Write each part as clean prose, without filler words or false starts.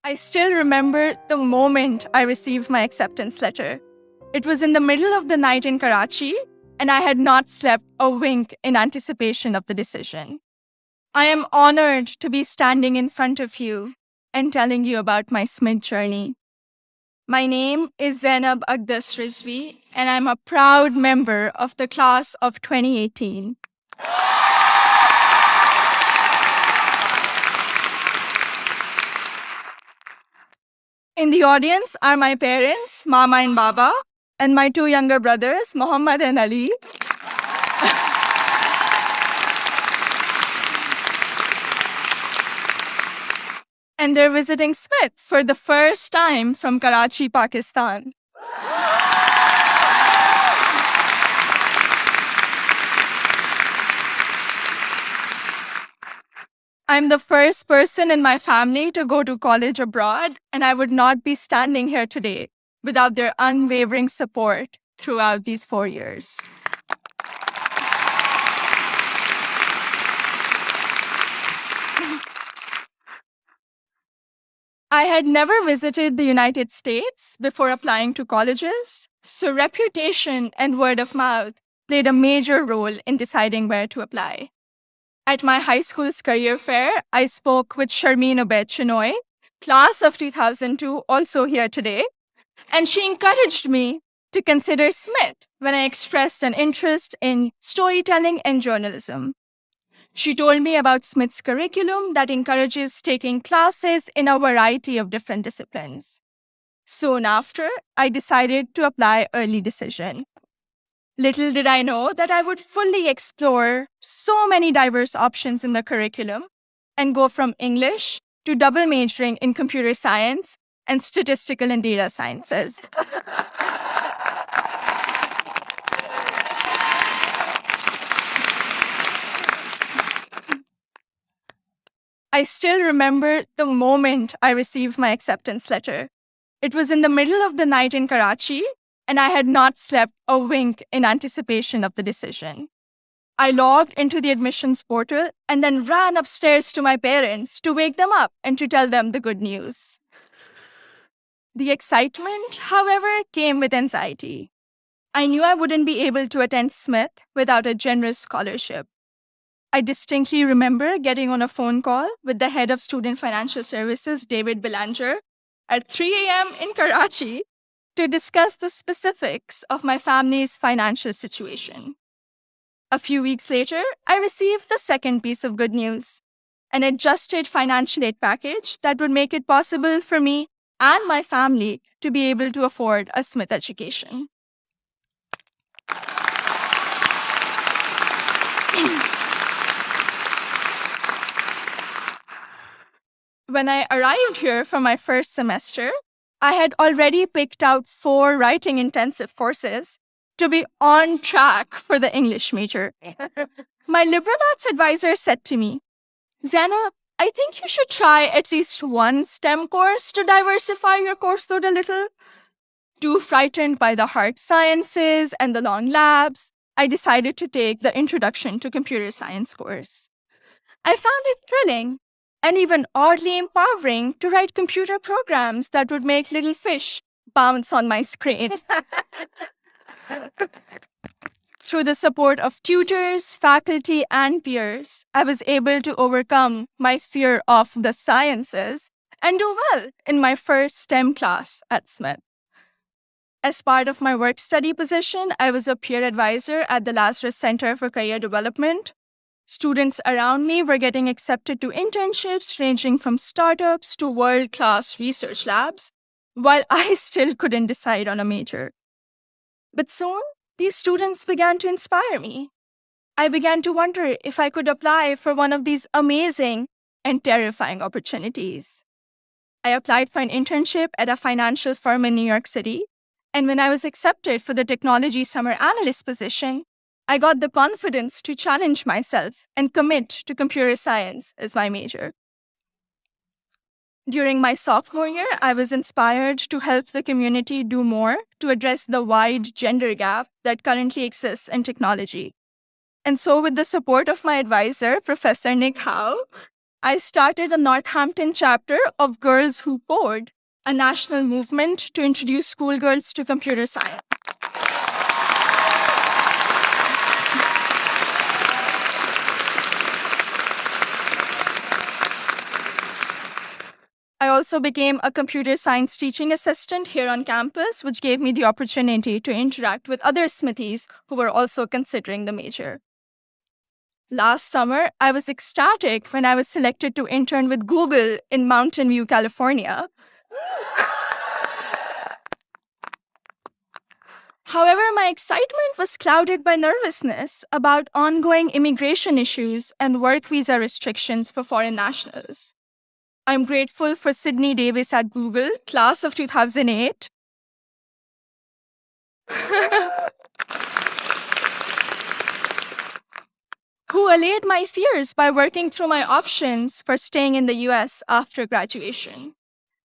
I still remember the moment I received my acceptance letter. It was in the middle of the night in Karachi, and I had not slept a wink in anticipation of the decision. I am honored to be standing in front of you and telling you about my SMID journey. My name is ZAINAB AQDAS RIZVI, and I'm a proud member of the class of 2018. In the audience are my parents, Mama and Baba, and my two younger brothers, Muhammad and Ali. And they're visiting Smith for the first time from Karachi, Pakistan. I'm the first person in my family to go to college abroad, and I would not be standing here today without their unwavering support throughout these 4 years. I had never visited the United States before applying to colleges, so reputation and word of mouth played a major role in deciding where to apply. At my high school's career fair, I spoke with Sharmeen Obaid Chinoy, class of 2002, also here today, and she encouraged me to consider Smith when I expressed an interest in storytelling and journalism. She told me about Smith's curriculum that encourages taking classes in a variety of different disciplines. Soon after, I decided to apply early decision. Little did I know that I would fully explore so many diverse options in the curriculum and go from English to double majoring in computer science and statistical and data sciences. I still remember the moment I received my acceptance letter. It was in the middle of the night in Karachi, and I had not slept a wink in anticipation of the decision. I logged into the admissions portal and then ran upstairs to my parents to wake them up and to tell them the good news. The excitement, however, came with anxiety. I knew I wouldn't be able to attend Smith without a generous scholarship. I distinctly remember getting on a phone call with the head of Student Financial Services, David Belanger, at 3 a.m. in Karachi to discuss the specifics of my family's financial situation. A few weeks later, I received the second piece of good news, an adjusted financial aid package that would make it possible for me and my family to be able to afford a Smith education. When I arrived here for my first semester, I had already picked out 4 writing intensive courses to be on track for the English major. My liberal arts advisor said to me, "Zainab, I think you should try at least one STEM course to diversify your course load a little." Too frightened by the hard sciences and the long labs, I decided to take the Introduction to Computer Science course. I found it thrilling and even oddly empowering to write computer programs that would make little fish bounce on my screen. Through the support of tutors, faculty, and peers, I was able to overcome my fear of the sciences and do well in my first STEM class at Smith. As part of my work-study position, I was a peer advisor at the Lazarus Center for Career Development. Students around me were getting accepted to internships ranging from startups to world-class research labs, while I still couldn't decide on a major. But soon, these students began to inspire me. I began to wonder if I could apply for one of these amazing and terrifying opportunities. I applied for an internship at a financial firm in New York City, and when I was accepted for the technology summer analyst position, I got the confidence to challenge myself and commit to computer science as my major. During my sophomore year, I was inspired to help the community do more to address the wide gender gap that currently exists in technology. And so with the support of my advisor, Professor Nick Howe, I started the Northampton chapter of Girls Who Code, a national movement to introduce schoolgirls to computer science. I also became a computer science teaching assistant here on campus, which gave me the opportunity to interact with other Smithies who were also considering the major. Last summer, I was ecstatic when I was selected to intern with Google in Mountain View, California. However, my excitement was clouded by nervousness about ongoing immigration issues and work visa restrictions for foreign nationals. I'm grateful for Sydney Davis at Google, class of 2008. Who allayed my fears by working through my options for staying in the US after graduation.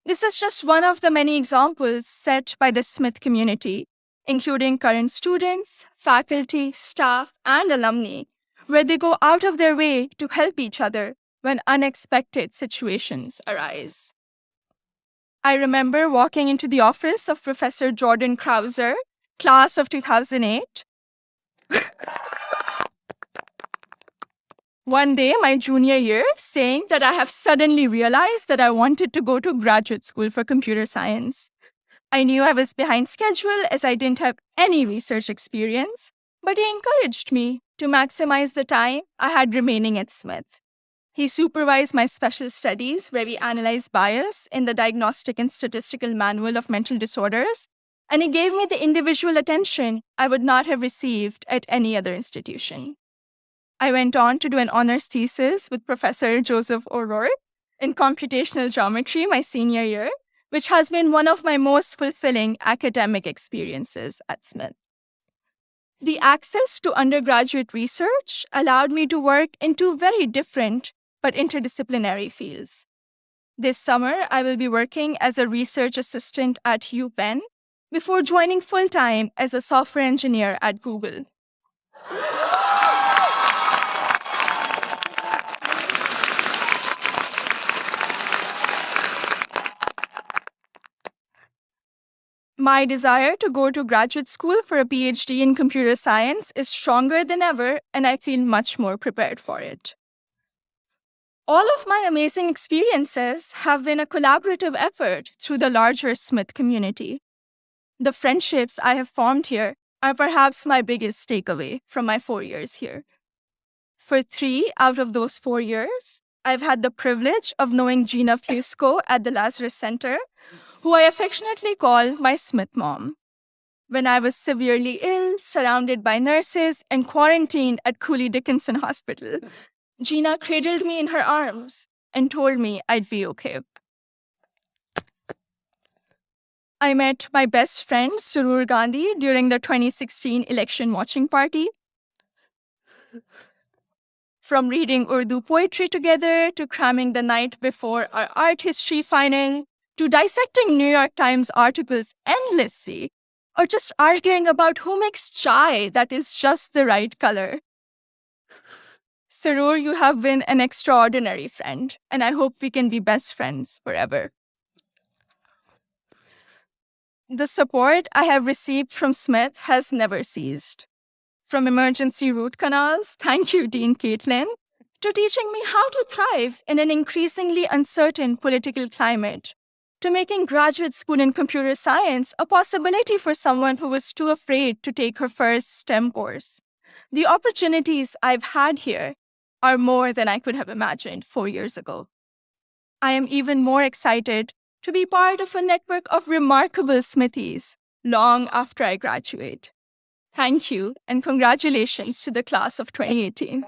This is just one of the many examples set by the Smith community, including current students, faculty, staff, and alumni, where they go out of their way to help each other when unexpected situations arise. I remember walking into the office of Professor Jordan Krauser, class of 2008. One day, my junior year, saying that I have suddenly realized that I wanted to go to graduate school for computer science. I knew I was behind schedule as I didn't have any research experience, but he encouraged me to maximize the time I had remaining at Smith. He supervised my special studies, where we analyzed bias in the Diagnostic and Statistical Manual of Mental Disorders, and he gave me the individual attention I would not have received at any other institution. I went on to do an honors thesis with Professor Joseph O'Rourke in computational geometry my senior year, which has been one of my most fulfilling academic experiences at Smith. The access to undergraduate research allowed me to work in two very different but interdisciplinary fields. This summer, I will be working as a research assistant at UPenn before joining full-time as a software engineer at Google. My desire to go to graduate school for a PhD in computer science is stronger than ever, and I feel much more prepared for it. All of my amazing experiences have been a collaborative effort through the larger Smith community. The friendships I have formed here are perhaps my biggest takeaway from my 4 years here. For 3 out of those 4 years, I've had the privilege of knowing Gina Fusco at the Lazarus Center, who I affectionately call my Smith mom. When I was severely ill, surrounded by nurses, and quarantined at Cooley Dickinson Hospital, Gina cradled me in her arms and told me I'd be okay. I met my best friend, Surur Gandhi, during the 2016 election watching party. From reading Urdu poetry together, to cramming the night before our art history final, to dissecting New York Times articles endlessly, or just arguing about who makes chai that is just the right color. Sarur, you have been an extraordinary friend, and I hope we can be best friends forever. The support I have received from Smith has never ceased. From emergency root canals, thank you, Dean Caitlin, to teaching me how to thrive in an increasingly uncertain political climate, to making graduate school in computer science a possibility for someone who was too afraid to take her first STEM course. The opportunities I've had here are more than I could have imagined 4 years ago. I am even more excited to be part of a network of remarkable Smithies long after I graduate. Thank you, and congratulations to the class of 2018.